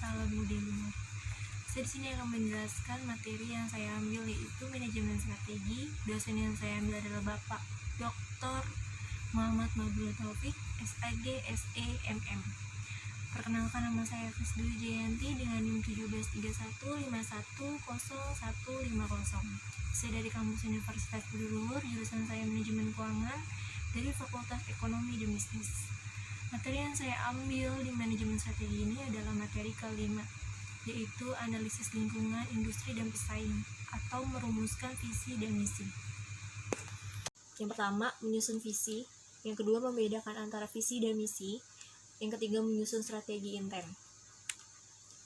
Salam Muda Luhur. Saya di sini akan menjelaskan materi yang saya ambil, yaitu manajemen strategi. Dosen yang saya ambil adalah Bapak Dr. Muhammad Mabrur Taufik, SAG, SE, MM. Perkenalkan, nama saya Krisdwi Jayanti dengan NIM 1731510150. Saya dari kampus Universitas Budi Luhur, jurusan saya manajemen keuangan dari Fakultas Ekonomi dan Bisnis. Materi yang saya ambil di manajemen strategi ini adalah materi kelima, yaitu analisis lingkungan, industri, dan pesaing, atau merumuskan visi dan misi. Yang pertama, menyusun visi. Yang kedua, membedakan antara visi dan misi. Yang ketiga, menyusun strategi intent.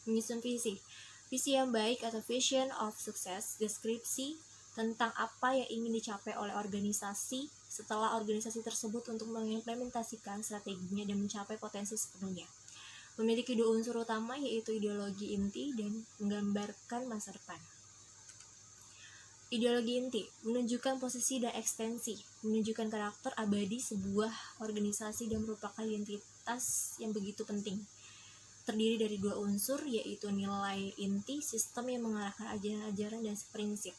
Menyusun visi. Visi yang baik atau vision of success, deskripsi tentang apa yang ingin dicapai oleh organisasi setelah organisasi tersebut untuk mengimplementasikan strateginya dan mencapai potensi sepenuhnya. Memiliki dua unsur utama, yaitu ideologi inti dan menggambarkan masa depan. Ideologi inti menunjukkan posisi dan ekstensi, menunjukkan karakter abadi sebuah organisasi dan merupakan identitas yang begitu penting. Terdiri dari dua unsur, yaitu nilai inti, sistem yang mengarahkan ajaran-ajaran dan prinsip.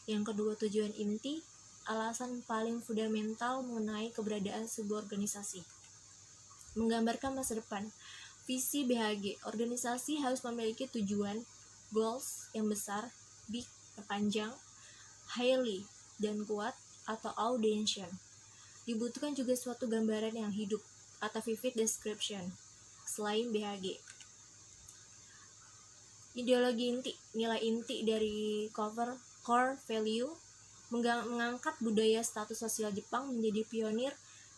Yang kedua, tujuan inti, alasan paling fundamental mengenai keberadaan sebuah organisasi. Menggambarkan masa depan. Visi BHG, organisasi harus memiliki tujuan, goals yang besar, big, panjang, highly, dan kuat, atau audition. Dibutuhkan juga suatu gambaran yang hidup, atau vivid description, selain BHG. Ideologi inti, nilai inti dari core value, mengangkat budaya status sosial Jepang menjadi pionir,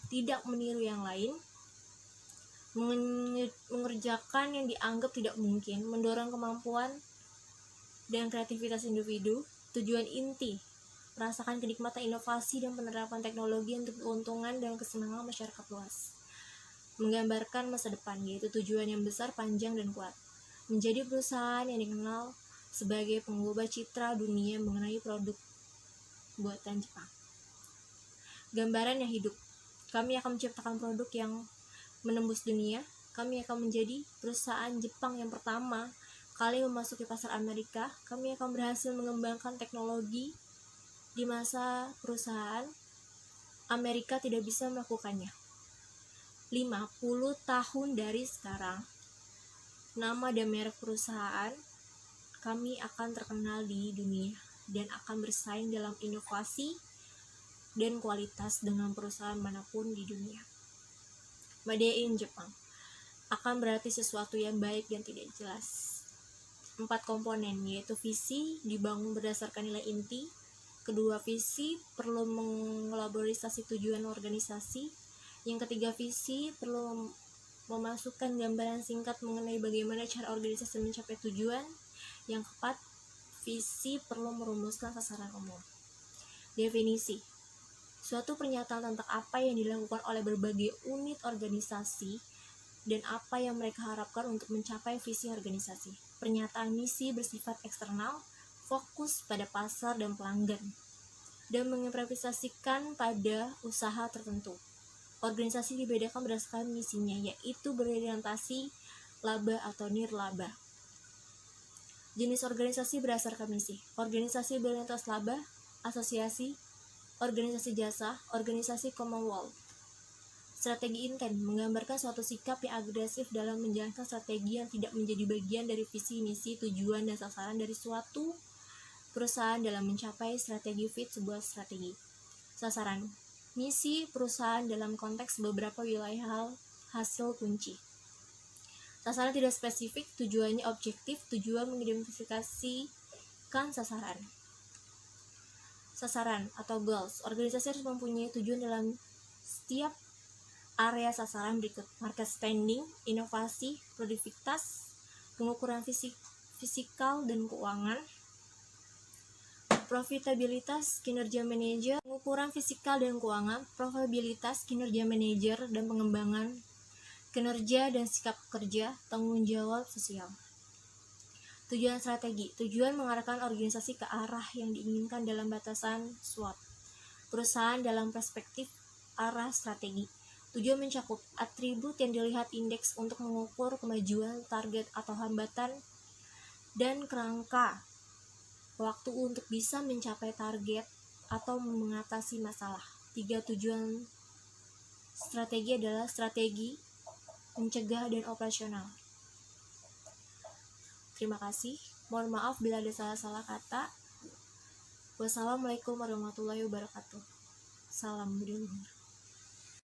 tidak meniru yang lain, mengerjakan yang dianggap tidak mungkin, mendorong kemampuan dan kreativitas individu. Tujuan inti, merasakan kenikmatan inovasi dan penerapan teknologi untuk keuntungan dan kesenangan masyarakat luas. Menggambarkan masa depan, yaitu tujuan yang besar, panjang, dan kuat. Menjadi perusahaan yang dikenal sebagai pengubah citra dunia mengenai produk buatan Jepang. Gambaran yang hidup, kami akan menciptakan produk yang menembus dunia. Kami akan menjadi perusahaan Jepang yang pertama kali memasuki pasar Amerika. Kami akan berhasil mengembangkan teknologi di masa perusahaan Amerika tidak bisa melakukannya. 50 tahun dari sekarang, nama dan merek perusahaan kami akan terkenal di dunia dan akan bersaing dalam inovasi dan kualitas dengan perusahaan manapun di dunia. Made in Jepang akan berarti sesuatu yang baik dan tidak jelas. 4 komponen, yaitu visi dibangun berdasarkan nilai inti. Kedua, visi perlu mengelaborisasi tujuan organisasi. Yang ketiga, visi perlu memasukkan gambaran singkat mengenai bagaimana cara organisasi mencapai tujuan. Yang keempat, visi perlu merumuskan sasaran umum. Definisi, suatu pernyataan tentang apa yang dilakukan oleh berbagai unit organisasi dan apa yang mereka harapkan untuk mencapai visi organisasi. Pernyataan misi bersifat eksternal, fokus pada pasar dan pelanggan, dan mengimprovisasikan pada usaha tertentu. Organisasi dibedakan berdasarkan misinya, yaitu berorientasi laba atau nirlaba. Jenis organisasi berdasarkan misi. Organisasi berorientasi laba, asosiasi, organisasi jasa, organisasi Commonwealth. Strategi intent menggambarkan suatu sikap yang agresif dalam menjalankan strategi yang tidak menjadi bagian dari visi, misi, tujuan, dan sasaran dari suatu perusahaan dalam mencapai strategi fit sebuah strategi. Sasaran, misi perusahaan dalam konteks beberapa wilayah hasil kunci. Sasaran tidak spesifik, tujuannya objektif, tujuan mengidentifikasikan sasaran. Sasaran atau goals, organisasi harus mempunyai tujuan dalam setiap area sasaran berikut: market standing, inovasi, produktivitas, pengukuran fisikal dan keuangan, profitabilitas, kinerja manajer, pengukuran fisikal dan keuangan, profitabilitas, kinerja manajer, dan pengembangan kinerja dan sikap kerja, tanggung jawab sosial. Tujuan strategi, tujuan mengarahkan organisasi ke arah yang diinginkan dalam batasan SWOT. Perusahaan dalam perspektif arah strategi. Tujuan mencakup atribut yang dilihat indeks untuk mengukur kemajuan, target atau hambatan, dan kerangka waktu untuk bisa mencapai target atau mengatasi masalah. 3 tujuan strategi adalah strategi, mencegah, dan operasional. Terima kasih. Mohon maaf bila ada salah-salah kata. Wassalamualaikum warahmatullahi wabarakatuh. Salam budaya luhur.